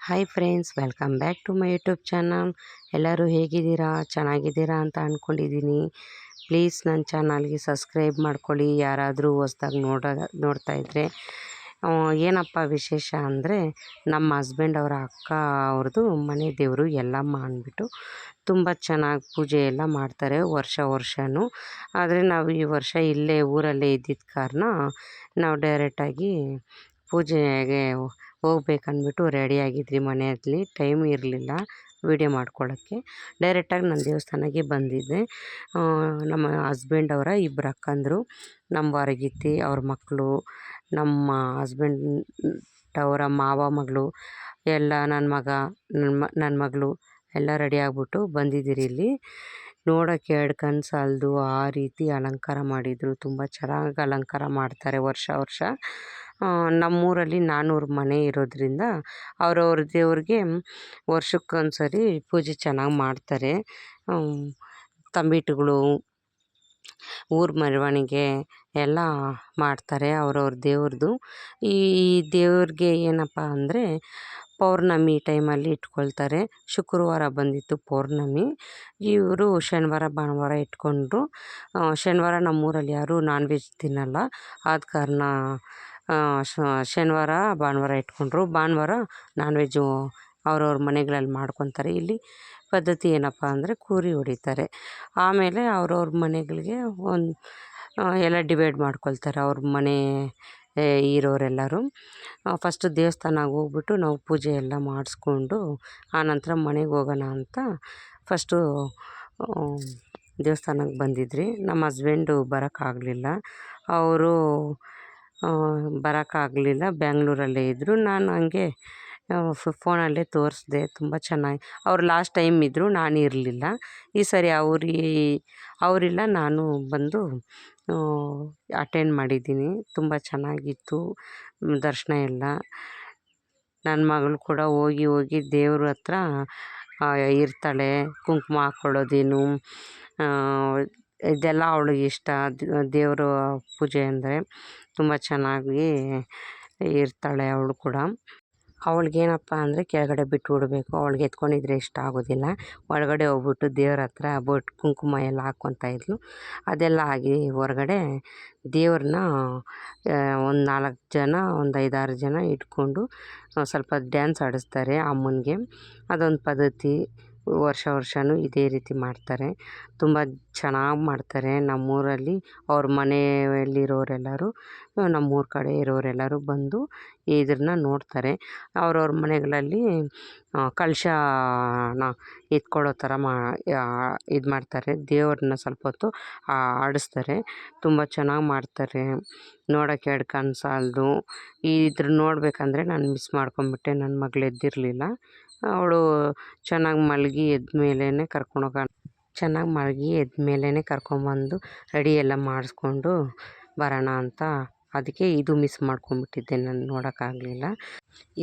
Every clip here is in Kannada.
Hi friends, welcome back to my YouTube channel. ಎಲ್ಲರೂ ಹೇಗಿದ್ದೀರಾ? ಚೆನ್ನಾಗಿದ್ದೀರಾ ಅಂತ ಅಂದ್ಕೊಂಡಿದ್ದೀನಿ. ಪ್ಲೀಸ್ ನನ್ನ ಚಾನಲ್ಗೆ ಸಬ್ಸ್ಕ್ರೈಬ್ ಮಾಡ್ಕೊಳ್ಳಿ, ಯಾರಾದರೂ ಹೊಸ್ದಾಗಿ ನೋಡ್ತಾ ಇದ್ದರೆ. ಏನಪ್ಪ ವಿಶೇಷ ಅಂದರೆ, ನಮ್ಮ ಹಸ್ಬೆಂಡ್ ಅವರ ಅಕ್ಕ ಅವ್ರದ್ದು ಮನೆ ದೇವರು ಯಲ್ಲಮ್ಮ ಅಂದ್ಬಿಟ್ಟು ತುಂಬ ಚೆನ್ನಾಗಿ ಪೂಜೆ ಎಲ್ಲ ಮಾಡ್ತಾರೆ ವರ್ಷವೂ. ಆದರೆ ನಾವು ಈ ವರ್ಷ ಇಲ್ಲೇ ಊರಲ್ಲೇ ಇದ್ದಿದ್ದ ಕಾರಣ ನಾವು ಡೈರೆಕ್ಟಾಗಿ ಪೂಜೆಗೆ ಹೋಗ್ಬೇಕಂದ್ಬಿಟ್ಟು ರೆಡಿಯಾಗಿದ್ರಿ. ಮನೆಯಲ್ಲಿ ಟೈಮ್ ಇರಲಿಲ್ಲ ವೀಡಿಯೋ ಮಾಡ್ಕೊಳ್ಳೋಕ್ಕೆ. ಡೈರೆಕ್ಟಾಗಿ ನಾನು ದೇವಸ್ಥಾನಕ್ಕೆ ಬಂದಿದ್ದೆ. ನಮ್ಮ ಹಸ್ಬೆಂಡ್ ಅವರ ಇಬ್ಬರು ಅಕ್ಕಂದರು, ನಮ್ಮ ಹೊರಗಿತ್ತಿ ಅವ್ರ ಮಕ್ಕಳು, ನಮ್ಮ ಹಸ್ಬೆಂಡ್ ಅವರ ಮಾವ ಮಗಳು ಎಲ್ಲ, ನನ್ನ ಮಗ, ನನ್ನ ಮಗಳು ಎಲ್ಲ ರೆಡಿ ಆಗಿಬಿಟ್ಟು ಬಂದಿದ್ದೀರಿ. ಇಲ್ಲಿ ನೋಡೋಕ್ಕೆ ಎರಡು ಕಣ್ಣು ಸಾಲದು ಆ ರೀತಿ ಅಲಂಕಾರ ಮಾಡಿದರು. ತುಂಬ ಚೆನ್ನಾಗಿ ಅಲಂಕಾರ ಮಾಡ್ತಾರೆ ವರ್ಷ. ನಮ್ಮೂರಲ್ಲಿ 400 ಮನೆ ಇರೋದ್ರಿಂದ ಅವ್ರವ್ರ ದೇವ್ರಿಗೆ ವರ್ಷಕ್ಕೊಂದ್ಸರಿ ಪೂಜೆ ಚೆನ್ನಾಗಿ ಮಾಡ್ತಾರೆ. ತಂಬಿಟ್ಟುಗಳು, ಊರ ಮೆರವಣಿಗೆ ಎಲ್ಲ ಮಾಡ್ತಾರೆ ಅವ್ರವ್ರ ದೇವ್ರದ್ದು. ಈ ದೇವ್ರಿಗೆ ಏನಪ್ಪ ಅಂದರೆ ಪೌರ್ಣಮಿ ಟೈಮಲ್ಲಿ ಇಟ್ಕೊಳ್ತಾರೆ. ಶುಕ್ರವಾರ ಬಂದಿತ್ತು ಪೌರ್ಣಮಿ. ಇವರು ಶನಿವಾರ ಭಾನುವಾರ ಇಟ್ಕೊಂಡ್ರು. ಶನಿವಾರ ನಮ್ಮೂರಲ್ಲಿ ಯಾರೂ ನಾನ್ ವೆಜ್ ತಿನ್ನಲ್ಲ, ಆದ ಕಾರಣ ಶನಿವಾರ ಭಾನುವಾರ ಇಟ್ಕೊಂಡ್ರು. ಭಾನುವಾರ ನಾನ್ ವೆಜ್ಜು ಅವ್ರವ್ರ ಮನೆಗಳಲ್ಲಿ ಮಾಡ್ಕೊತಾರೆ. ಇಲ್ಲಿ ಪದ್ಧತಿ ಏನಪ್ಪ ಅಂದರೆ ಕೂರಿ ಹೊಡಿತಾರೆ. ಆಮೇಲೆ ಅವ್ರವ್ರ ಮನೆಗಳಿಗೆ ಎಲ್ಲ ಡಿವೈಡ್ ಮಾಡ್ಕೊಳ್ತಾರೆ ಅವ್ರ ಮನೆ ಇರೋರೆಲ್ಲರೂ. ಫಸ್ಟು ದೇವಸ್ಥಾನಕ್ಕೆ ಹೋಗ್ಬಿಟ್ಟು ನಾವು ಪೂಜೆ ಎಲ್ಲ ಮಾಡಿಸ್ಕೊಂಡು ಆನಂತರ ಮನೆಗೆ ಹೋಗೋಣ ಅಂತ ಫಸ್ಟು ದೇವಸ್ಥಾನಕ್ಕೆ ಬಂದಿದ್ರಿ. ನಮ್ಮ ಹಸ್ಬೆಂಡು ಬರೋಕ್ಕಾಗಲಿಲ್ಲ, ಅವರು ಬರೋಕ್ಕಾಗಲಿಲ್ಲ, ಬೆಂಗಳೂರಲ್ಲೇ ಇದ್ದರು. ನಾನು ಹಂಗೆ ಫೋನಲ್ಲೇ ತೋರಿಸ್ದೆ. ತುಂಬ ಚೆನ್ನಾಗಿ ಅವ್ರು ಲಾಸ್ಟ್ ಟೈಮ್ ಇದ್ದರು, ನಾನು ಇರಲಿಲ್ಲ. ಈ ಸರಿ ಅವರಿಲ್ಲ, ನಾನು ಬಂದು ಅಟೆಂಡ್ ಮಾಡಿದ್ದೀನಿ. ತುಂಬ ಚೆನ್ನಾಗಿತ್ತು ದರ್ಶನ ಎಲ್ಲ. ನನ್ನ ಮಗಳು ಕೂಡ ಹೋಗಿ ದೇವ್ರ ಹತ್ರ ಇರ್ತಾಳೆ. ಕುಂಕುಮ ಹಾಕ್ಕೊಳ್ಳೋದೇನು ಇದೆಲ್ಲ ಅವಳಿಗೆ ಇಷ್ಟ. ದೇವರ ಪೂಜೆ ಅಂದರೆ ತುಂಬ ಚೆನ್ನಾಗಿ ಇರ್ತಾಳೆ ಅವಳು ಕೂಡ. ಅವಳಿಗೇನಪ್ಪ ಅಂದರೆ ಕೆಳಗಡೆ ಬಿಟ್ಟು ಬಿಡಬೇಕು, ಅವಳಿಗೆ ಎತ್ಕೊಂಡಿದ್ರೆ ಇಷ್ಟ ಆಗೋದಿಲ್ಲ. ಒಳಗಡೆ ಹೋಗ್ಬಿಟ್ಟು ದೇವ್ರ ಹತ್ರ ಬೊಟ್ಟು ಕುಂಕುಮ ಎಲ್ಲ ಹಾಕ್ಕೊತಾ ಇದ್ಲು. ಅದೆಲ್ಲ ಆಗಿ ಹೊರಗಡೆ ದೇವ್ರನ್ನ ಒಂದು 4 ಜನ, ಒಂದು 5-6 ಜನ ಇಟ್ಕೊಂಡು ಸ್ವಲ್ಪ ಡ್ಯಾನ್ಸ್ ಆಡಿಸ್ತಾರೆ ಅಮ್ಮನಿಗೆ. ಅದೊಂದು ಪದ್ಧತಿ. ವರ್ಷವೂ ಇದೇ ರೀತಿ ಮಾಡ್ತಾರೆ. ತುಂಬ ಚೆನ್ನಾಗಿ ಮಾಡ್ತಾರೆ ನಮ್ಮೂರಲ್ಲಿ. ಅವ್ರ ಮನೆಯಲ್ಲಿರೋರೆಲ್ಲರೂ, ನಮ್ಮೂರ ಕಡೆ ಇರೋರೆಲ್ಲರೂ ಬಂದು ಇದನ್ನು ನೋಡ್ತಾರೆ. ಅವ್ರವ್ರ ಮನೆಗಳಲ್ಲಿ ಕಲಶನ ಎತ್ಕೊಳ್ಳೋ ಥರ ಇದು ಮಾಡ್ತಾರೆ. ದೇವ್ರನ್ನ ಸ್ವಲ್ಪ ಹೊತ್ತು ಆಡಿಸ್ತಾರೆ. ತುಂಬ ಚೆನ್ನಾಗಿ ಮಾಡ್ತಾರೆ. ನೋಡೋಕ್ಕೆ ಎರಡು ಕಣ್ಣು ಸಾಲದು. ನೋಡಬೇಕಂದ್ರೆ ನಾನು ಮಿಸ್ ಮಾಡ್ಕೊಂಬಿಟ್ಟೆ. ನನ್ನ ಮಗಳು ಎದ್ದಿರಲಿಲ್ಲ. ಅವಳು ಚೆನ್ನಾಗಿ ಮಲಗಿ ಎದ್ದ ಮೇಲೇ ಕರ್ಕೊಂಬಂದು ರೆಡಿ ಎಲ್ಲ ಮಾಡಿಸ್ಕೊಂಡು ಬರೋಣ ಅಂತ. ಅದಕ್ಕೆ ಇದು ಮಿಸ್ ಮಾಡ್ಕೊಂಬಿಟ್ಟಿದ್ದೆ, ನಾನು ನೋಡೋಕ್ಕಾಗಲಿಲ್ಲ.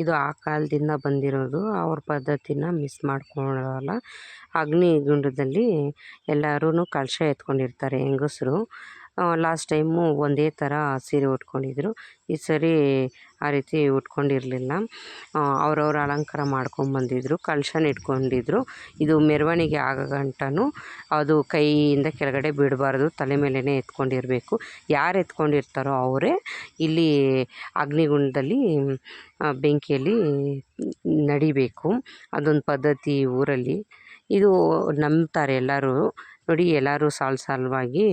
ಇದು ಆ ಕಾಲದಿಂದ ಬಂದಿರೋದು, ಅವ್ರ ಪದ್ಧತಿನ ಮಿಸ್ ಮಾಡ್ಕೊಳ್ಳಲ್ಲ. ಅಗ್ನಿಗುಂಡದಲ್ಲಿ ಎಲ್ಲರೂ ಕಲಶ ಎತ್ಕೊಂಡಿರ್ತಾರೆ ಹೆಂಗಸರು. ಲಾಸ್ಟ್ ಟೈಮು ಒಂದೇ ಥರ ಸೀರೆ ಉಟ್ಕೊಂಡಿದ್ರು, ಈ ಸರಿ ಆ ರೀತಿ ಉಟ್ಕೊಂಡಿರಲಿಲ್ಲ. ಅವ್ರವ್ರ ಅಲಂಕಾರ ಮಾಡ್ಕೊಂಬಂದಿದ್ರು, ಕಲಶನ ಇಟ್ಕೊಂಡಿದ್ರು. ಇದು ಮೆರವಣಿಗೆ ಆಗೋ ಗಂಟನೂ ಅದು ಕೈಯಿಂದ ಕೆಳಗಡೆ ಬಿಡಬಾರ್ದು, ತಲೆ ಮೇಲೇ ಎತ್ಕೊಂಡಿರಬೇಕು. ಯಾರು ಎತ್ಕೊಂಡಿರ್ತಾರೋ ಅವರೇ ಇಲ್ಲಿ ಅಗ್ನಿಗುಂಡದಲ್ಲಿ ಬೆಂಕಿಯಲ್ಲಿ ನಡಿಬೇಕು. ಅದೊಂದು ಪದ್ಧತಿ ಊರಲ್ಲಿ. ಇದು ನಂಬ್ತಾರೆ ಎಲ್ಲರೂ. ನೋಡಿ, ಎಲ್ಲರೂ ಸಾಲಾಗಿ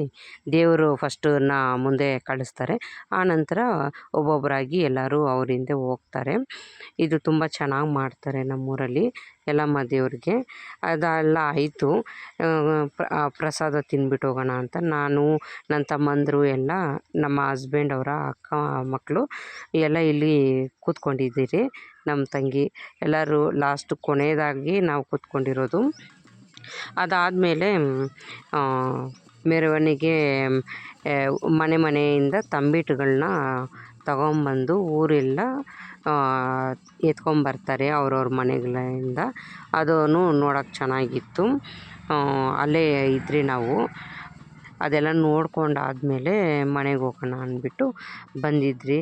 ದೇವರು ಫಸ್ಟನ್ನ ಮುಂದೆ ಕಳಿಸ್ತಾರೆ, ಆನಂತರ ಒಬ್ಬೊಬ್ಬರಾಗಿ ಎಲ್ಲರೂ ಅವ್ರ ಹಿಂದೆ ಹೋಗ್ತಾರೆ. ಇದು ತುಂಬ ಚೆನ್ನಾಗಿ ಮಾಡ್ತಾರೆ ನಮ್ಮೂರಲ್ಲಿ ಯಲ್ಲಮ್ಮ ದೇವ್ರಿಗೆ. ಅದೆಲ್ಲ ಆಯಿತು. ಪ್ರಸಾದ ತಿಂದ್ಬಿಟ್ಟು ಹೋಗೋಣ ಅಂತ ನಾನು, ನನ್ನ ತಮ್ಮಂದಿರು ಎಲ್ಲ, ನಮ್ಮ ಹಸ್ಬೆಂಡ್ ಅವರ ಅಕ್ಕ ಮಕ್ಕಳು ಎಲ್ಲ ಇಲ್ಲಿ ಕೂತ್ಕೊಂಡಿದ್ದೀರಿ. ನಮ್ಮ ತಂಗಿ ಎಲ್ಲರೂ ಲಾಸ್ಟ್ ಕೊನೆಯದಾಗಿ ನಾವು ಕೂತ್ಕೊಂಡಿರೋದು. ಅದಾದಮೇಲೆ ಮೆರವಣಿಗೆ ಮನೆಯಿಂದ ತಂಬಿಟ್ಟುಗಳನ್ನ ತಗೊಂಬಂದು ಊರೆಲ್ಲ ಎತ್ಕೊಂಬರ್ತಾರೆ ಅವ್ರವ್ರ ಮನೆಗಳಿಂದ. ಅದೂ ನೋಡೋಕ್ಕೆ ಚೆನ್ನಾಗಿತ್ತು. ಅಲ್ಲೇ ಇದ್ರಿ ನಾವು. ಅದೆಲ್ಲ ನೋಡ್ಕೊಂಡಾದಮೇಲೆ ಮನೆಗೆ ಹೋಗೋಣ ಅಂದ್ಬಿಟ್ಟು ಬಂದಿದ್ರಿ.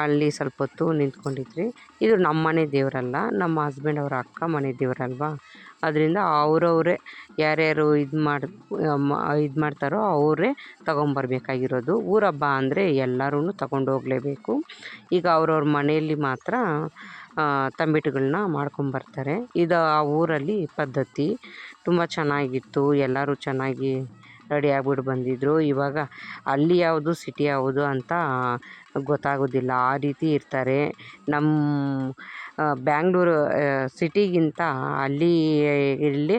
ಅಲ್ಲಿ ಸ್ವಲ್ಪ ಹೊತ್ತು ನಿಂತ್ಕೊಂಡಿದ್ರಿ. ಇದು ನಮ್ಮ ಮನೆ ದೇವರಲ್ಲ, ನಮ್ಮ ಹಸ್ಬೆಂಡ್ ಅವರ ಅಕ್ಕ ಮನೆ ದೇವರಲ್ವಾ, ಅದರಿಂದ ಅವರವರೇ ಯಾರ್ಯಾರು ಇದು ಮಾಡ್ತಾರೋ ಅವರೇ ತೊಗೊಂಬರ್ಬೇಕಾಗಿರೋದು. ಊರಹಬ್ಬ ಅಂದರೆ ಎಲ್ಲರೂ ತಗೊಂಡು ಹೋಗಲೇಬೇಕು. ಈಗ ಅವ್ರವ್ರ ಮನೆಯಲ್ಲಿ ಮಾತ್ರ ತಂಬಿಟ್ಟುಗಳನ್ನ ಮಾಡ್ಕೊಂಬರ್ತಾರೆ. ಇದು ಆ ಊರಲ್ಲಿ ಪದ್ಧತಿ. ತುಂಬ ಚೆನ್ನಾಗಿತ್ತು, ಎಲ್ಲರೂ ಚೆನ್ನಾಗಿ ರೆಡಿ ಆಗ್ಬಿಟ್ಟು ಬಂದಿದ್ದರು. ಇವಾಗ ಅಲ್ಲಿ ಯಾವುದು ಸಿಟಿ ಯಾವುದು ಅಂತ ಗೊತ್ತಾಗೋದಿಲ್ಲ, ಆ ರೀತಿ ಇರ್ತಾರೆ. ನಮ್ಮ ಬ್ಯಾಂಗ್ಳೂರು ಸಿಟಿಗಿಂತ ಇಲ್ಲಿ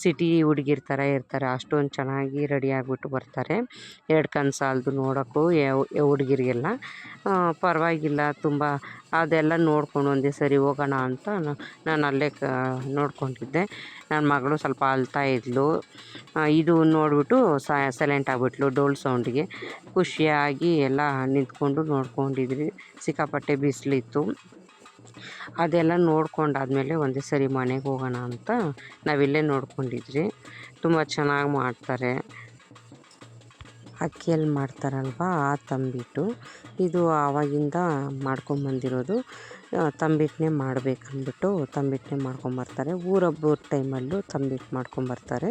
ಸಿಟಿ ಹುಡುಗಿರ್ ಥರ ಇರ್ತಾರೆ. ಅಷ್ಟೊಂದು ಚೆನ್ನಾಗಿ ರೆಡಿ ಆಗಿಬಿಟ್ಟು ಬರ್ತಾರೆ. 2 ಕಣ್ಣು ಸಾಲದು ನೋಡೋಕ್ಕೂ ಹುಡುಗಿರಿಗೆಲ್ಲ. ಪರವಾಗಿಲ್ಲ, ತುಂಬ ಅದೆಲ್ಲ ನೋಡ್ಕೊಂಡು ಒಂದೇ ಸರಿ ಹೋಗೋಣ ಅಂತ ನಾನು ಅಲ್ಲೇ ನೋಡ್ಕೊಂಡಿದ್ದೆ. ನನ್ನ ಮಗಳು ಸ್ವಲ್ಪ ಅಳ್ತಾ ಇದ್ಲು. ಇದು ನೋಡಿಬಿಟ್ಟು ಸೈಲೆಂಟ್ ಆಗಿಬಿಟ್ಲು ಡೋಲ್ ಸೌಂಡಿಗೆ. ಖುಷಿಯಾಗಿ ಎಲ್ಲ ನಿಂತ್ಕೊಂಡು ನೋಡ್ಕೊಂಡಿದ್ರಿ. ಸಿಕ್ಕಾಪಟ್ಟೆ ಬಿಸಿಲಿತ್ತು. ಅದೆಲ್ಲ ನೋಡ್ಕೊಂಡಾದ್ಮೇಲೆ ಒಂದೇ ಸರಿ ಮನೆಗೆ ಹೋಗೋಣ ಅಂತ ನಾವಿಲ್ಲೇ ನೋಡ್ಕೊಂಡಿದ್ರಿ. ತುಂಬ ಚೆನ್ನಾಗಿ ಮಾಡ್ತಾರೆ. ಅಕ್ಕಿಯಲ್ಲಿ ಮಾಡ್ತಾರಲ್ವ ಆ ತಂಬಿಟ್ಟು. ಇದು ಆವಾಗಿಂದ ಮಾಡ್ಕೊಂಬಂದಿರೋದು. ತಂಬಿಟ್ಟನ್ನೇ ಮಾಡಬೇಕಂದ್ಬಿಟ್ಟು ತಂಬಿಟ್ಟನ್ನೇ ಮಾಡ್ಕೊಂಬರ್ತಾರೆ. ಊರಹಬ್ಬದ ಟೈಮಲ್ಲೂ ತಂಬಿಟ್ಟು ಮಾಡ್ಕೊಂಬರ್ತಾರೆ.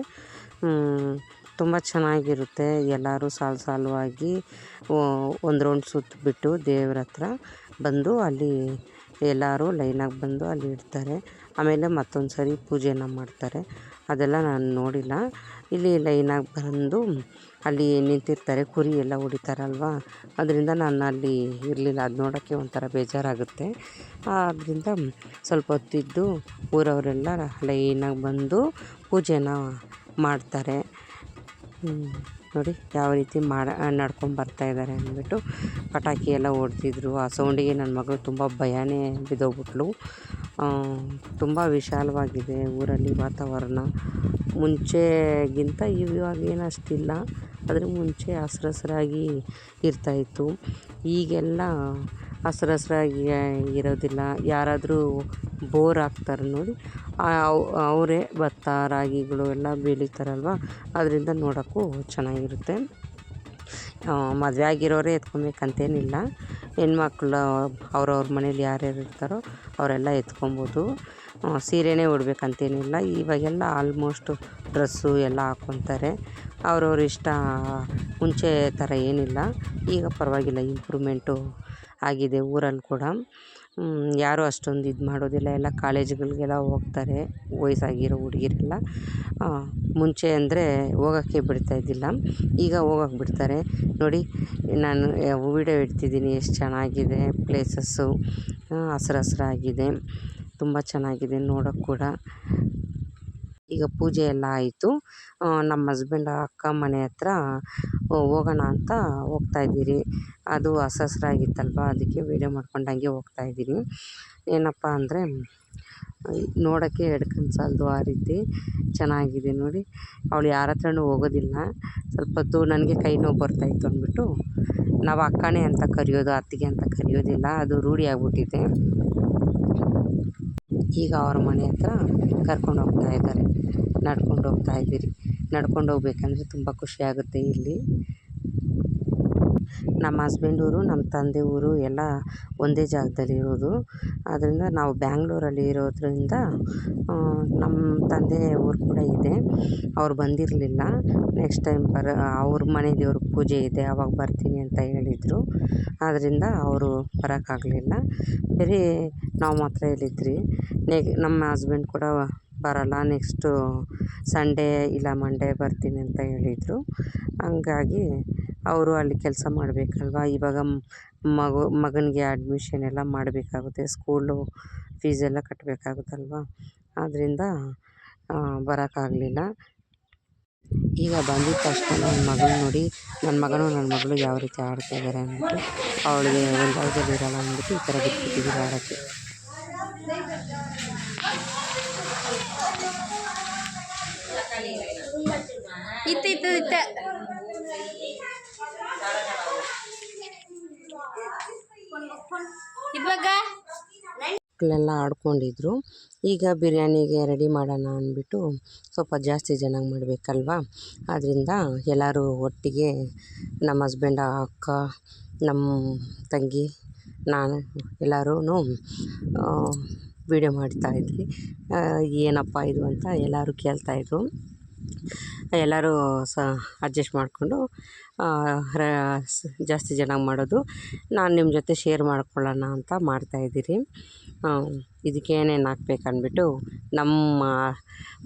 ತುಂಬ ಚೆನ್ನಾಗಿರುತ್ತೆ. ಎಲ್ಲರೂ ಸಾಲಾಗಿ ಒಂದು ರೌಂಡ್ ಸುತ್ತಿಬಿಟ್ಟು ದೇವ್ರ ಹತ್ರ ಬಂದು ಅಲ್ಲಿ ಎಲ್ಲರೂ ಲೈನಾಗಿ ಬಂದು ಅಲ್ಲಿ ಇಡ್ತಾರೆ. ಆಮೇಲೆ ಮತ್ತೊಂದು ಸರಿ ಪೂಜೆನ ಮಾಡ್ತಾರೆ. ಅದೆಲ್ಲ ನಾನು ನೋಡಿಲ್ಲ. ಇಲ್ಲಿ ಲೈನಾಗಿ ಬಂದು ಅಲ್ಲಿ ನಿಂತಿರ್ತಾರೆ, ಕುರಿ ಎಲ್ಲ ಹೊಡಿತಾರಲ್ವ, ಅದರಿಂದ ನಾನು ಅಲ್ಲಿ ಇರಲಿಲ್ಲ. ಅದು ನೋಡೋಕ್ಕೆ ಒಂಥರ ಬೇಜಾರಾಗುತ್ತೆ. ಆದ್ದರಿಂದ ಸ್ವಲ್ಪ ಹೊತ್ತಿದ್ದು ಊರವರೆಲ್ಲ ಲೈನಾಗಿ ಬಂದು ಪೂಜೆನ ಮಾಡ್ತಾರೆ. ನೋಡಿ ಯಾವ ರೀತಿ ನಡ್ಕೊಂಬರ್ತಾಯಿದ್ದಾರೆ ಅಂದ್ಬಿಟ್ಟು. ಪಟಾಕಿ ಎಲ್ಲ ಹೊಡ್ತಿದ್ರು. ಆ ಸೌಂಡಿಗೆ ನನ್ನ ಮಗಳು ತುಂಬ ಭಯನೇ ಬಿದ್ದೋಗ್ಬಿಟ್ಲು. ತುಂಬ ವಿಶಾಲವಾಗಿದೆ ಊರಲ್ಲಿ ವಾತಾವರಣ. ಮುಂಚೆಗಿಂತ ಇವಾಗೇನು ಅಷ್ಟಿಲ್ಲ, ಆದರೆ ಮುಂಚೆ ಹಸ್ರಾಗಿ ಇರ್ತಾಯಿತ್ತು. ಈಗೆಲ್ಲ ಹಸ್ರಾಗಿ ಇರೋದಿಲ್ಲ. ಯಾರಾದರೂ ಬೋರ್ ಹಾಕ್ತಾರೆ ನೋಡಿ, ಅವರೇ ಭತ್ತ ರಾಗಿಗಳು ಎಲ್ಲ ಬೆಳೀತಾರಲ್ವ, ಅದರಿಂದ ನೋಡೋಕ್ಕೂ ಚೆನ್ನಾಗಿರುತ್ತೆ. ಮದುವೆ ಆಗಿರೋರೇ ಎತ್ಕೊಬೇಕಂತೇನಿಲ್ಲ. ಹೆಣ್ಮಕ್ಳು ಅವ್ರವ್ರ ಮನೇಲಿ ಯಾರ್ಯಾರು ಇರ್ತಾರೋ ಅವರೆಲ್ಲ ಎತ್ಕೊಬೋದು. ಸೀರೆನೇ ಉಡಬೇಕಂತೇನಿಲ್ಲ. ಇವಾಗೆಲ್ಲ ಆಲ್ಮೋಸ್ಟು ಡ್ರೆಸ್ಸು ಎಲ್ಲ ಹಾಕ್ಕೊತಾರೆ. ಅವ್ರವ್ರ ಇಷ್ಟ. ಮುಂಚೆ ಥರ ಏನಿಲ್ಲ, ಈಗ ಪರವಾಗಿಲ್ಲ, ಇಂಪ್ರೂವ್ಮೆಂಟು ಆಗಿದೆ ಊರಲ್ಲಿ ಕೂಡ. ಯಾರೂ ಅಷ್ಟೊಂದು ಇದು ಮಾಡೋದಿಲ್ಲ. ಎಲ್ಲ ಕಾಲೇಜುಗಳಿಗೆಲ್ಲ ಹೋಗ್ತಾರೆ ವಯಸ್ಸಾಗಿರೋ ಹುಡುಗಿರೆಲ್ಲ. ಮುಂಚೆ ಅಂದರೆ ಹೋಗೋಕ್ಕೆ ಬಿಡ್ತಾಯಿದ್ದಿಲ್ಲ, ಈಗ ಹೋಗೋಕ್ಕೆ ಬಿಡ್ತಾರೆ. ನೋಡಿ, ನಾನು ವೀಡಿಯೋ ಇಡ್ತಿದ್ದೀನಿ. ಎಷ್ಟು ಚೆನ್ನಾಗಿದೆ ಪ್ಲೇಸಸ್ಸು, ಹಸ್ರಾಗಿದೆ. ತುಂಬ ಚೆನ್ನಾಗಿದೆ ನೋಡೋಕ್ಕೆ ಕೂಡ. ಈಗ ಪೂಜೆ ಎಲ್ಲ ಆಯಿತು. ನಮ್ಮ ಹಸ್ಬೆಂಡ್ ಅಕ್ಕ ಮನೆ ಹತ್ರ ಹೋಗೋಣ ಅಂತ ಹೋಗ್ತಾಯಿದ್ದೀರಿ. ಅದು ಹಸ್ರಾಗಿತ್ತಲ್ವ, ಅದಕ್ಕೆ ವೀಡಿಯೋ ಮಾಡ್ಕೊಂಡು ಹಂಗೆ ಹೋಗ್ತಾಯಿದ್ದೀನಿ. ಏನಪ್ಪ ಅಂದರೆ ನೋಡೋಕ್ಕೆ 2 ಕಣ್ಣು ಸಾಲದು, ಆ ರೀತಿ ಚೆನ್ನಾಗಿದೆ ನೋಡಿ. ಅವಳು ಯಾರ ಹತ್ರನೂ ಹೋಗೋದಿಲ್ಲ. ಸ್ವಲ್ಪ ಹೊತ್ತು ನನಗೆ ಕೈ ನೋವು ಬರ್ತಾಯಿತ್ತು ಅಂದ್ಬಿಟ್ಟು ನಾವು ಅಕ್ಕನೇ ಅಂತ ಕರೆಯೋದು, ಅತ್ತಿಗೆ ಅಂತ ಕರೆಯೋದಿಲ್ಲ. ಅದು ರೂಢಿ ಆಗ್ಬಿಟ್ಟಿದೆ. ಈಗ ಅವ್ರ ಮನೆ ಹತ್ರ ಕರ್ಕೊಂಡು ಹೋಗ್ತಾಯಿದ್ದಾರೆ. ನಡ್ಕೊಂಡು ಹೋಗ್ತಾಯಿದ್ದೀರಿ. ನಡ್ಕೊಂಡು ಹೋಗ್ಬೇಕಂದ್ರೆ ತುಂಬ ಖುಷಿಯಾಗುತ್ತೆ. ಇಲ್ಲಿ ನಮ್ಮ ಹಸ್ಬೆಂಡ್ ಊರು, ನಮ್ಮ ತಂದೆ ಊರು ಎಲ್ಲ ಒಂದೇ ಜಾಗದಲ್ಲಿರೋದು. ಆದ್ದರಿಂದ ನಾವು ಬ್ಯಾಂಗ್ಳೂರಲ್ಲಿ ಇರೋದ್ರಿಂದ ನಮ್ಮ ತಂದೆ ಊರು ಕೂಡ ಇದೆ. ಅವ್ರು ಬಂದಿರಲಿಲ್ಲ. ನೆಕ್ಸ್ಟ್ ಟೈಮ್ ಅವ್ರ ಮನೆ ದೇವ್ರ ಪೂಜೆ ಇದೆ, ಆವಾಗ ಬರ್ತೀನಿ ಅಂತ ಹೇಳಿದರು. ಆದ್ದರಿಂದ ಅವರು ಬರೋಕ್ಕಾಗಲಿಲ್ಲ. ಬರೀ ನಾವು ಮಾತ್ರ ಹೇಳಿದ್ರಿ. ನಮ್ಮ ಹಸ್ಬೆಂಡ್ ಕೂಡ ಬರೋಲ್ಲ, ನೆಕ್ಸ್ಟು ಸಂಡೇ ಇಲ್ಲ ಮಂಡೇ ಬರ್ತೀನಿ ಅಂತ ಹೇಳಿದರು. ಹಂಗಾಗಿ ಅವರು ಅಲ್ಲಿ ಕೆಲಸ ಮಾಡಬೇಕಲ್ವ. ಇವಾಗ ಮಗನಿಗೆ ಅಡ್ಮಿಷನ್ ಎಲ್ಲ ಮಾಡಬೇಕಾಗುತ್ತೆ, ಸ್ಕೂಲು ಫೀಸೆಲ್ಲ ಕಟ್ಟಬೇಕಾಗುತ್ತಲ್ವ, ಆದ್ದರಿಂದ ಬರೋಕ್ಕಾಗಲಿಲ್ಲ. ಈಗ ಬಂದಿದ್ದ ತಕ್ಷಣ ನನ್ನ ಮಗಳು ನೋಡಿ, ನನ್ನ ಮಗಳು ಯಾವ ರೀತಿ ಆಡ್ತಾಯಿದ್ದಾರೆ ಅಂದ್ಬಿಟ್ಟು, ಅವಳಿಗೆ ಒಂದು ಜಾಗದಲ್ಲಿ ಇರೋಲ್ಲ ಅಂದ್ಬಿಟ್ಟು ಈ ಥರ ಬಿಟ್ಬಿಟ್ಟಿದ್ದೀವಿ ಆಡೋಕ್ಕೆ. ಇವಾಗ ಮಕ್ಕಳೆಲ್ಲ ಆಡ್ಕೊಂಡಿದ್ರು. ಈಗ ಬಿರಿಯಾನಿಗೆ ರೆಡಿ ಮಾಡೋಣ ಅಂದ್ಬಿಟ್ಟು ಸ್ವಲ್ಪ ಜಾಸ್ತಿ ಜನಕ್ಕೆ ಮಾಡಬೇಕಲ್ವ, ಆದ್ದರಿಂದ ಎಲ್ಲರೂ ಒಟ್ಟಿಗೆ ನಮ್ಮ ಹಸ್ಬೆಂಡ, ಅಕ್ಕ, ನಮ್ಮ ತಂಗಿ, ನಾನು ಎಲ್ಲರೂ ವೀಡಿಯೋ ಮಾಡ್ತಾಯಿದ್ವಿ. ಏನಪ್ಪ ಇದು ಅಂತ ಎಲ್ಲರೂ ಕೇಳ್ತಾಯಿದ್ರು. ಎಲ್ಲರೂ ಅಡ್ಜಸ್ಟ್ ಮಾಡಿಕೊಂಡು ಜಾಸ್ತಿ ಜನ ಮಾಡೋದು. ನಾನು ನಿಮ್ಮ ಜೊತೆ ಶೇರ್ ಮಾಡ್ಕೊಳ್ಳೋಣ ಅಂತ ಮಾಡ್ತಾಯಿದ್ದೀರಿ. ಇದಕ್ಕೆ ಏನೇನು ಹಾಕ್ಬೇಕು ಅಂದ್ಬಿಟ್ಟು ನಮ್ಮ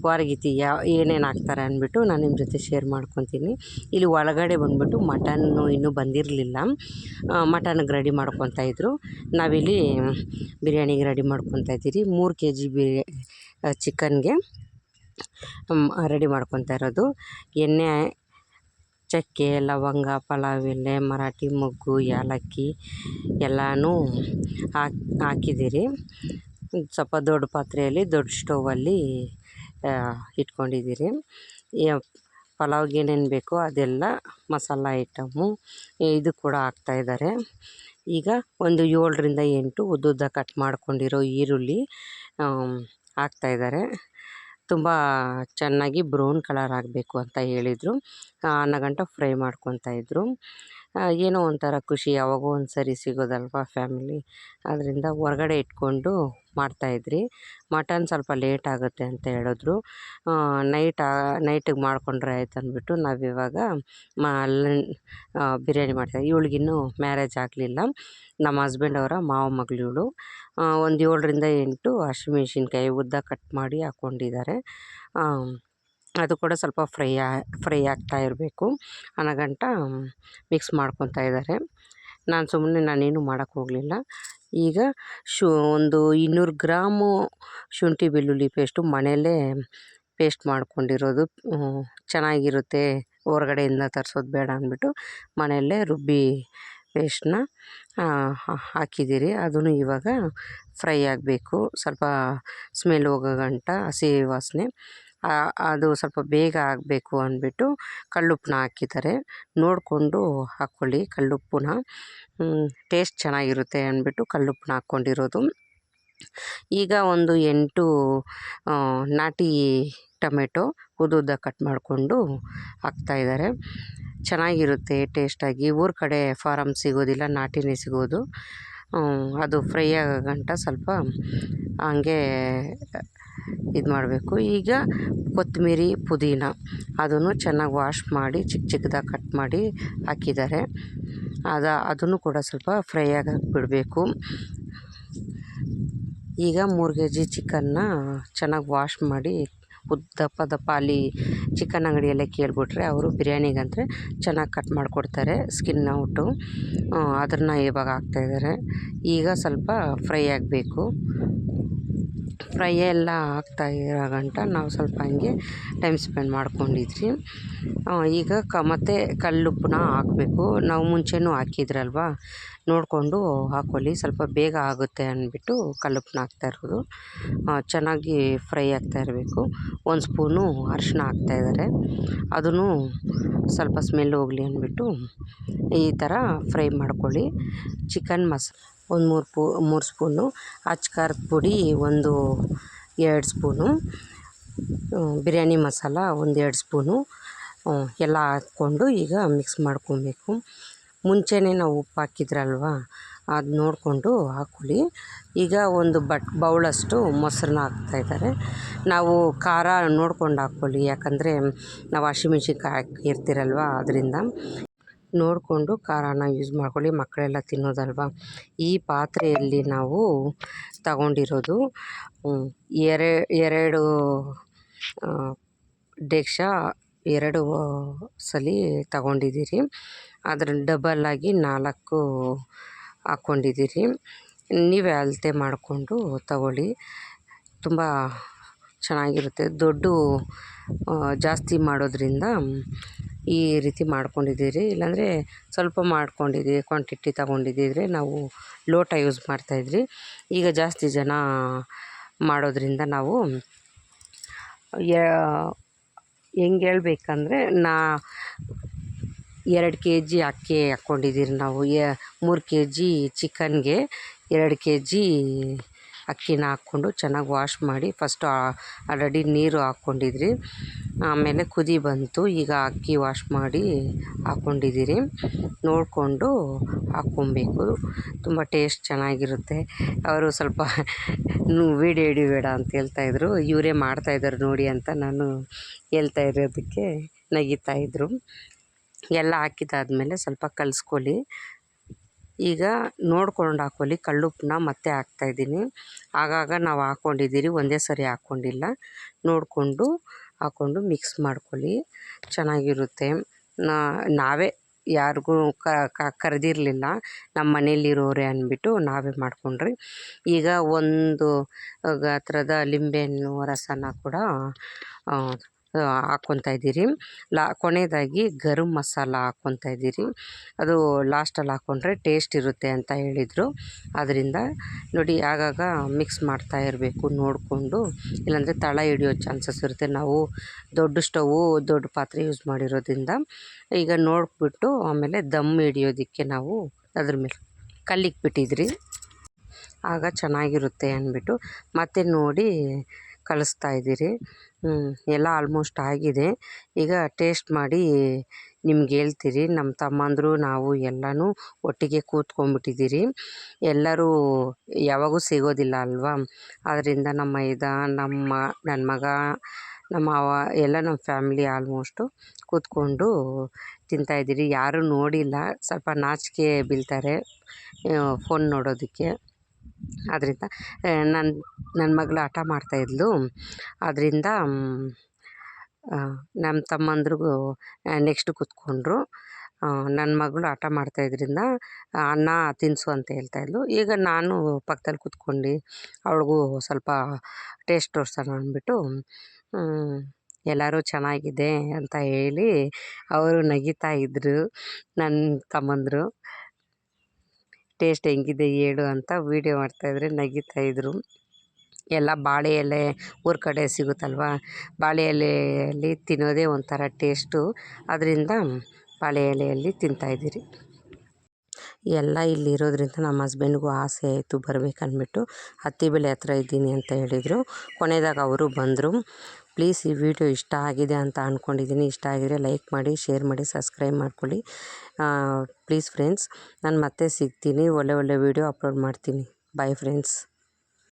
ವಾರಗೀತಿ ಏನೇನು ಹಾಕ್ತಾರೆ ಅಂದ್ಬಿಟ್ಟು ನಾನು ನಿಮ್ಮ ಜೊತೆ ಶೇರ್ ಮಾಡ್ಕೊತೀನಿ. ಇಲ್ಲಿ ಒಳಗಡೆ ಬಂದ್ಬಿಟ್ಟು ಮಟನ್ನು ಇನ್ನೂ ಬಂದಿರಲಿಲ್ಲ. ಮಟನ್ಗೆ ರೆಡಿ ಮಾಡ್ಕೊತಾಯಿದ್ರು. ನಾವಿಲ್ಲಿ ಬಿರಿಯಾನಿಗೆ ರೆಡಿ ಮಾಡ್ಕೊತಾಯಿದ್ದೀರಿ. 3 kg ಚಿಕನ್ಗೆ ರೆಡಿ ಮಾಡ್ಕೊತಾ ಇರೋದು. ಎಣ್ಣೆ, ಚಕ್ಕೆ, ಲವಂಗ, ಪಲಾವ್ ಎಲೆ, ಮರಾಠಿ ಮೊಗ್ಗು, ಏಲಕ್ಕಿ ಎಲ್ಲನೂ ಹಾಕಿದ್ದೀರಿ. ಸ್ವಲ್ಪ ದೊಡ್ಡ ಪಾತ್ರೆಯಲ್ಲಿ ದೊಡ್ಡ ಸ್ಟೌವಲ್ಲಿ ಇಟ್ಕೊಂಡಿದ್ದೀರಿ. ಪಲಾವ್ಗೆ ಏನೇನು ಬೇಕೋ ಅದೆಲ್ಲ ಮಸಾಲ ಐಟಮು ಇದು ಕೂಡ ಹಾಕ್ತಾಯಿದ್ದಾರೆ. ಈಗ ಒಂದು 7 ರಿಂದ 8 ಉದ್ದುದ್ದ ಕಟ್ ಮಾಡ್ಕೊಂಡಿರೋ ಈರುಳ್ಳಿ ಹಾಕ್ತಾಯಿದ್ದಾರೆ. ತುಂಬ ಚೆನ್ನಾಗಿ ಬ್ರೌನ್ ಕಲರ್ ಆಗಬೇಕು ಅಂತ ಹೇಳಿದರು. ಅನ್ನಗಂಟ ಫ್ರೈ ಮಾಡ್ಕೊತಾಯಿದ್ರು. ಏನೋ ಒಂಥರ ಖುಷಿ, ಯಾವಾಗೋ ಒಂದು ಸರಿ ಸಿಗೋದಲ್ವ ಫ್ಯಾಮಿಲಿ, ಅದರಿಂದ ಹೊರ್ಗಡೆ ಇಟ್ಕೊಂಡು ಮಾಡ್ತಾಯಿದ್ರಿ. ಮಟನ್ ಸ್ವಲ್ಪ ಲೇಟ್ ಆಗುತ್ತೆ ಅಂತ ಹೇಳಿದ್ರು. ನೈಟಿಗೆ ಮಾಡಿಕೊಂಡ್ರೆ ಆಯ್ತು ಅಂದ್ಬಿಟ್ಟು ನಾವಿವಾಗ ಬಿರಿಯಾನಿ ಮಾಡ್ತಾಯಿದ್ವಿ. ಇವಳಿಗಿನ್ನೂ ಮ್ಯಾರೇಜ್ ಆಗಲಿಲ್ಲ. ನಮ್ಮ ಹಸ್ಬೆಂಡ್ ಅವರ ಮಾವ ಮಗಳು ಇವಳು. ಒಂದು 7 ರಿಂದ 8 ಹಸಿಮೆಣ್ಸಿನ್ಕಾಯಿ ಉದ್ದ ಕಟ್ ಮಾಡಿ ಹಾಕ್ಕೊಂಡಿದ್ದಾರೆ. ಅದು ಕೂಡ ಸ್ವಲ್ಪ ಫ್ರೈ ಆಗ್ತಾ ಇರಬೇಕು. ಅನ್ನಗಂಟ ಮಿಕ್ಸ್ ಮಾಡ್ಕೊತಾ ಇದ್ದಾರೆ. ನಾನೇನು ಮಾಡೋಕ್ಕೆ ಹೋಗಲಿಲ್ಲ. ಈಗ ಒಂದು 200 ಗ್ರಾಮು ಶುಂಠಿ ಬೆಳ್ಳುಳ್ಳಿ ಪೇಸ್ಟು ಮನೆಯಲ್ಲೇ ಪೇಸ್ಟ್ ಮಾಡ್ಕೊಂಡಿರೋದು ಚೆನ್ನಾಗಿರುತ್ತೆ, ಹೊರಗಡೆಯಿಂದ ತರಿಸೋದು ಬೇಡ ಅಂದ್ಬಿಟ್ಟು ಮನೆಯಲ್ಲೇ ರುಬ್ಬಿ ಪೇಸ್ಟನ್ನ ಹಾಕಿದ್ದೀರಿ. ಅದನ್ನು ಇವಾಗ ಫ್ರೈ ಆಗಬೇಕು. ಸ್ವಲ್ಪ ಸ್ಮೆಲ್ ಹೋಗೋ ಗಂಟ, ಹಸಿ ವಾಸನೆ ಅದು ಸ್ವಲ್ಪ ಬೇಗ ಆಗಬೇಕು ಅಂದ್ಬಿಟ್ಟು ಕಲ್ಲುಪ್ಪನ್ನ ಹಾಕಿದ್ದಾರೆ. ನೋಡಿಕೊಂಡು ಹಾಕ್ಕೊಳ್ಳಿ ಕಲ್ಲುಪ್ಪನ್ನ, ಟೇಸ್ಟ್ ಚೆನ್ನಾಗಿರುತ್ತೆ ಅಂದ್ಬಿಟ್ಟು ಕಲ್ಲುಪ್ಪನ್ನ ಹಾಕ್ಕೊಂಡಿರೋದು. ಈಗ ಒಂದು 8 ನಾಟಿ ಟೊಮೆಟೊ ಉದ್ದುದ್ದ ಕಟ್ ಮಾಡಿಕೊಂಡು ಹಾಕ್ತಾಯಿದ್ದಾರೆ. ಚೆನ್ನಾಗಿರುತ್ತೆ ಟೇಸ್ಟಾಗಿ. ಊರ ಕಡೆ ಫಾರಮ್ ಸಿಗೋದಿಲ್ಲ, ನಾಟಿನೇ ಸಿಗೋದು. ಅದು ಫ್ರೈ ಆಗೋ ಗಂಟ ಸ್ವಲ್ಪ ಹಂಗೆ ಇದು ಮಾಡಬೇಕು. ಈಗ ಕೊತ್ತಂಬರಿ, ಪುದೀನ ಅದನ್ನು ಚೆನ್ನಾಗಿ ವಾಶ್ ಮಾಡಿ ಚಿಕ್ಕ ಚಿಕ್ಕದಾಗಿ ಕಟ್ ಮಾಡಿ ಹಾಕಿದ್ದಾರೆ. ಅದನ್ನು ಕೂಡ ಸ್ವಲ್ಪ ಫ್ರೈ ಆಗಕ್ಕೆ ಬಿಡಬೇಕು. ಈಗ 3 kg ಚಿಕನ್ನ ಚೆನ್ನಾಗಿ ವಾಶ್ ಮಾಡಿ ದಪ್ಪ ಅಲ್ಲಿ ಚಿಕನ್ ಅಂಗಡಿಯಲ್ಲೇ ಕೇಳಿಬಿಟ್ರೆ ಅವರು ಬಿರಿಯಾನಿಗಂದರೆ ಚೆನ್ನಾಗಿ ಕಟ್ ಮಾಡಿಕೊಡ್ತಾರೆ, ಸ್ಕಿನ್ ಔಟು. ಅದನ್ನು ಇವಾಗ ಹಾಕ್ತಾಯಿದ್ದಾರೆ. ಈಗ ಸ್ವಲ್ಪ ಫ್ರೈ ಆಗಬೇಕು. ಫ್ರೈ ಎಲ್ಲ ಆಗ್ತಾ ಇರೋ ಗಂಟ ನಾವು ಸ್ವಲ್ಪ ಹಂಗೆ ಟೈಮ್ ಸ್ಪೆಂಡ್ ಮಾಡ್ಕೊಂಡಿದ್ವಿ. ಈಗ ಮತ್ತು ಕಲ್ಲುಪ್ಪನ್ನ ಹಾಕಬೇಕು. ನಾವು ಮುಂಚೆನೂ ಹಾಕಿದ್ರಲ್ವ, ನೋಡಿಕೊಂಡು ಹಾಕ್ಕೊಳ್ಳಿ, ಸ್ವಲ್ಪ ಬೇಗ ಆಗುತ್ತೆ ಅಂದ್ಬಿಟ್ಟು ಕಲ್ಲುಪ್ಪನ್ನ ಹಾಕ್ತಾ ಇರೋದು. ಚೆನ್ನಾಗಿ ಫ್ರೈ ಆಗ್ತಾ ಇರಬೇಕು. 1 ಸ್ಪೂನು ಅರಿಶಿನ ಹಾಕ್ತಾಯಿದ್ದಾರೆ. ಅದನ್ನು ಸ್ವಲ್ಪ ಸ್ಮೆಲ್ ಹೋಗಲಿ ಅಂದ್ಬಿಟ್ಟು ಈ ಥರ ಫ್ರೈ ಮಾಡ್ಕೊಳ್ಳಿ. ಚಿಕನ್ ಒಂದು 3 ಸ್ಪೂನು, ಅಚ್ಚ ಖಾರದ ಪುಡಿ ಒಂದು 2 ಸ್ಪೂನು, ಬಿರಿಯಾನಿ ಮಸಾಲ ಒಂದು 2 ಸ್ಪೂನು ಎಲ್ಲ ಹಾಕ್ಕೊಂಡು ಈಗ ಮಿಕ್ಸ್ ಮಾಡ್ಕೊಬೇಕು. ಮುಂಚೆನೇ ನಾವು ಉಪ್ಪು ಹಾಕಿದ್ರಲ್ವ, ಅದು ನೋಡಿಕೊಂಡು ಹಾಕ್ಕೊಳ್ಳಿ. ಈಗ ಒಂದು ಬೌಳಷ್ಟು ಮೊಸರನ್ನ ಹಾಕ್ತಾಯಿದ್ದಾರೆ. ನಾವು ಖಾರ ನೋಡ್ಕೊಂಡು ಹಾಕ್ಕೊಳ್ಳಿ, ಯಾಕಂದರೆ ನಾವು ಹಸಿಮೆಣ್ಸಿನ್ಕಾಯಿ ಹಾಕಿರ್ತೀರಲ್ವ, ಅದರಿಂದ ನೋಡಿಕೊಂಡು ಖಾರನ ಯೂಸ್ ಮಾಡ್ಕೊಳ್ಳಿ. ಮಕ್ಕಳೆಲ್ಲ ತಿನ್ನೋದಲ್ವ. ಈ ಪಾತ್ರೆಯಲ್ಲಿ ನಾವು ತಗೊಂಡಿರೋದು 2 ಡೇಕ್ಷ 2 ಸಲ ತಗೊಂಡಿದ್ದೀರಿ. ಅದ್ರ ಡಬಲ್ಲಾಗಿ 4 ಹಾಕ್ಕೊಂಡಿದ್ದೀರಿ. ನೀವೇ ಅಳತೆ ಮಾಡಿಕೊಂಡು ತಗೊಳ್ಳಿ, ತುಂಬ ಚೆನ್ನಾಗಿರುತ್ತೆ. ಜಾಸ್ತಿ ಮಾಡೋದ್ರಿಂದ ಈ ರೀತಿ ಮಾಡ್ಕೊಂಡಿದ್ದೀರಿ. ಇಲ್ಲಾಂದರೆ ಸ್ವಲ್ಪ ಮಾಡ್ಕೊಂಡಿದ್ದೀರಿ, ಕ್ವಾಂಟಿಟಿ ತಗೊಂಡಿದ್ದಿದ್ರೆ ನಾವು ಲೋಟ ಯೂಸ್ ಮಾಡ್ತಾಯಿದ್ರಿ. ಈಗ ಜಾಸ್ತಿ ಜನ ಮಾಡೋದ್ರಿಂದ ನಾವು ಹೆಂಗೆ ಹೇಳ್ಬೇಕಂದ್ರೆ 2 kg ಅಕ್ಕಿ ಹಾಕ್ಕೊಂಡಿದ್ದೀರಿ ನಾವು. 3 kg ಚಿಕನ್ಗೆ 2 kg ಅಕ್ಕಿನ ಹಾಕ್ಕೊಂಡು ಚೆನ್ನಾಗಿ ವಾಶ್ ಮಾಡಿ ಫಸ್ಟು ಆಲ್ರೆಡಿ ನೀರು ಹಾಕ್ಕೊಂಡಿದ್ರಿ, ಆಮೇಲೆ ಕುದಿ ಬಂತು. ಈಗ ಅಕ್ಕಿ ವಾಶ್ ಮಾಡಿ ಹಾಕ್ಕೊಂಡಿದ್ದೀರಿ, ನೋಡಿಕೊಂಡು ಹಾಕ್ಕೊಬೇಕು. ತುಂಬ ಟೇಸ್ಟ್ ಚೆನ್ನಾಗಿರುತ್ತೆ. ಅವರು ಸ್ವಲ್ಪ ವೀಡಿಯೋ ಹಿಡಿಬೇಡ ಅಂತ ಹೇಳ್ತಾಯಿದ್ರು, ಇವರೇ ಮಾಡ್ತಾಯಿದ್ದಾರೆ ನೋಡಿ ಅಂತ ನಾನು ಹೇಳ್ತಾ ಇರೋದಕ್ಕೆ ನಗಿತಾಯಿದ್ರು. ಎಲ್ಲ ಹಾಕಿದ್ದಾದಮೇಲೆ ಸ್ವಲ್ಪ ಕಲಿಸ್ಕೊಳ್ಳಿ. ಈಗ ನೋಡ್ಕೊಂಡು ಹಾಕ್ಕೊಳ್ಳಿ. ಕಲ್ಲುಪ್ಪನ್ನ ಮತ್ತೆ ಹಾಕ್ತಾಯಿದ್ದೀನಿ. ಆಗಾಗ ನಾವು ಹಾಕ್ಕೊಂಡಿದ್ದೀರಿ, ಒಂದೇ ಸರಿ ಹಾಕ್ಕೊಂಡಿಲ್ಲ. ನೋಡಿಕೊಂಡು ಹಾಕ್ಕೊಂಡು ಮಿಕ್ಸ್ ಮಾಡ್ಕೊಳ್ಳಿ, ಚೆನ್ನಾಗಿರುತ್ತೆ. ನಾವೇ ಯಾರಿಗೂ ಕರೆದಿರಲಿಲ್ಲ, ನಮ್ಮ ಮನೇಲಿರೋರೆ ಅಂದ್ಬಿಟ್ಟು ನಾವೇ ಮಾಡಿಕೊಂಡ್ರಿ. ಈಗ ಒಂದು ಗಾತ್ರದ ಲಿಂಬೆಹಣ್ಣು ರಸನ ಕೂಡ ಹಾಕ್ಕೊತಾ ಇದ್ದೀರಿ. ಕೊನೆಯದಾಗಿ ಗರಂ ಮಸಾಲ ಹಾಕ್ಕೊತಾ ಇದ್ದೀರಿ. ಅದು ಲಾಸ್ಟಲ್ಲಿ ಹಾಕ್ಕೊಂಡ್ರೆ ಟೇಸ್ಟ್ ಇರುತ್ತೆ ಅಂತ ಹೇಳಿದರು. ಆದ್ದರಿಂದ ನೋಡಿ, ಆಗಾಗ ಮಿಕ್ಸ್ ಮಾಡ್ತಾ ಇರಬೇಕು ನೋಡಿಕೊಂಡು, ಇಲ್ಲಾಂದರೆ ತಳ ಹಿಡಿಯೋ ಚಾನ್ಸಸ್ ಇರುತ್ತೆ. ನಾವು ದೊಡ್ಡ ಸ್ಟೌವು ದೊಡ್ಡ ಪಾತ್ರೆ ಯೂಸ್ ಮಾಡಿರೋದ್ರಿಂದ ಈಗ ನೋಡಿಬಿಟ್ಟು ಆಮೇಲೆ ದಮ್ ಹಿಡಿಯೋದಕ್ಕೆ ನಾವು ಅದ್ರ ಮೇಲೆ ಕಲ್ಲಿಕ್ಬಿಟ್ಟಿದ್ರಿ, ಆಗ ಚೆನ್ನಾಗಿರುತ್ತೆ ಅಂದ್ಬಿಟ್ಟು ಮತ್ತೆ ನೋಡಿ ಕಲಿಸ್ತಾ ಇದ್ದೀರಿ. ಎಲ್ಲ ಆಲ್ಮೋಸ್ಟ್ ಆಗಿದೆ. ಈಗ ಟೇಸ್ಟ್ ಮಾಡಿ ನಿಮ್ಗೆ ಹೇಳ್ತೀರಿ. ನಮ್ಮ ತಮ್ಮಂದರು ನಾವು ಎಲ್ಲನೂ ಒಟ್ಟಿಗೆ ಕೂತ್ಕೊಂಡ್ಬಿಟ್ಟಿದ್ದೀರಿ. ಎಲ್ಲರೂ ಯಾವಾಗೂ ಸಿಗೋದಿಲ್ಲ ಅಲ್ವಾ, ಆದ್ದರಿಂದ ನನ್ನ ಮಗ, ನಮ್ಮ ಅವ್ವ ಎಲ್ಲ ನಮ್ಮ ಫ್ಯಾಮಿಲಿ ಆಲ್ಮೋಸ್ಟು ಕೂತ್ಕೊಂಡು ತಿಂತಾಯಿದ್ದೀರಿ. ಯಾರೂ ನೋಡಿಲ್ಲ, ಸ್ವಲ್ಪ ನಾಚಿಕೆ ಬೀಳ್ತಾರೆ ಫೋನ್ ನೋಡೋದಕ್ಕೆ. ಆದ್ದರಿಂದ ನನ್ನ ಮಗಳು ಹಠ ಮಾಡ್ತಾಯಿದ್ಲು, ಆದ್ದರಿಂದ ನಮ್ಮ ತಮ್ಮಂದ್ರಿಗೂ ನೆಕ್ಸ್ಟ್ ಕೂತ್ಕೊಂಡ್ರು. ನನ್ನ ಮಗಳು ಹಠ ಮಾಡ್ತಾಯಿದ್ರಿಂದ ಅನ್ನ ತಿನ್ನಿಸು ಅಂತ ಹೇಳ್ತಾಯಿದ್ಲು. ಈಗ ನಾನು ಪಕ್ಕದಲ್ಲಿ ಕೂತ್ಕೊಂಡು ಅವಳಿಗೂ ಸ್ವಲ್ಪ ಟೇಸ್ಟ್ ತೋರಿಸೋಣ ಅಂದ್ಬಿಟ್ಟು ಎಲ್ಲರೂ ಚೆನ್ನಾಗಿದೆ ಅಂತ ಹೇಳಿ ಅವರು ನಗಿತಾ ಇದ್ದರು. ನನ್ನ ತಮ್ಮಂದರು ಟೇಸ್ಟ್ ಹೆಂಗಿದೆ ಹೇಳು ಅಂತ ವೀಡಿಯೋ ಮಾಡ್ತಾಯಿದ್ರೆ ನಗಿತಾಯಿದ್ರು. ಎಲ್ಲ ಬಾಳೆ ಎಲೆ ಊರ ಕಡೆ ಸಿಗುತ್ತಲ್ವ, ಬಾಳೆ ಎಲೆಯಲ್ಲಿ ತಿನ್ನೋದೇ ಒಂಥರ ಟೇಸ್ಟು. ಅದರಿಂದ ಬಾಳೆ ಎಲೆಯಲ್ಲಿ ತಿಂತಾಯಿದ್ದೀರಿ. ಎಲ್ಲ ಇಲ್ಲಿರೋದ್ರಿಂದ ನಮ್ಮ ಹಸ್ಬೆಂಡ್ಗೂ ಆಸೆ ಆಯಿತು ಬರಬೇಕಂದ್ಬಿಟ್ಟು. ಹತ್ತಿಬೆಲೆ ಹತ್ರ ಇದ್ದೀನಿ ಅಂತ ಹೇಳಿದರು. ಕೊನೆಯದಾಗ ಅವರು ಬಂದರು. ಪ್ಲೀಸ್ ಈ ವಿಡಿಯೋ ಇಷ್ಟ ಆಗಿದೆ ಅಂತ ಅಂದ್ಕೊಂಡಿದ್ದೀನಿ. ಇಷ್ಟ ಆಗಿದರೆ ಲೈಕ್ ಮಾಡಿ, ಶೇರ್ ಮಾಡಿ, ಸಬ್ಸ್ಕ್ರೈಬ್ ಮಾಡ್ಕೊಳ್ಳಿ ಪ್ಲೀಸ್ ಫ್ರೆಂಡ್ಸ್. ನಾನು ಮತ್ತೆ ಸಿಗ್ತೀನಿ, ಒಳ್ಳೆ ವಿಡಿಯೋ ಅಪ್ಲೋಡ್ ಮಾಡ್ತೀನಿ. Bye friends.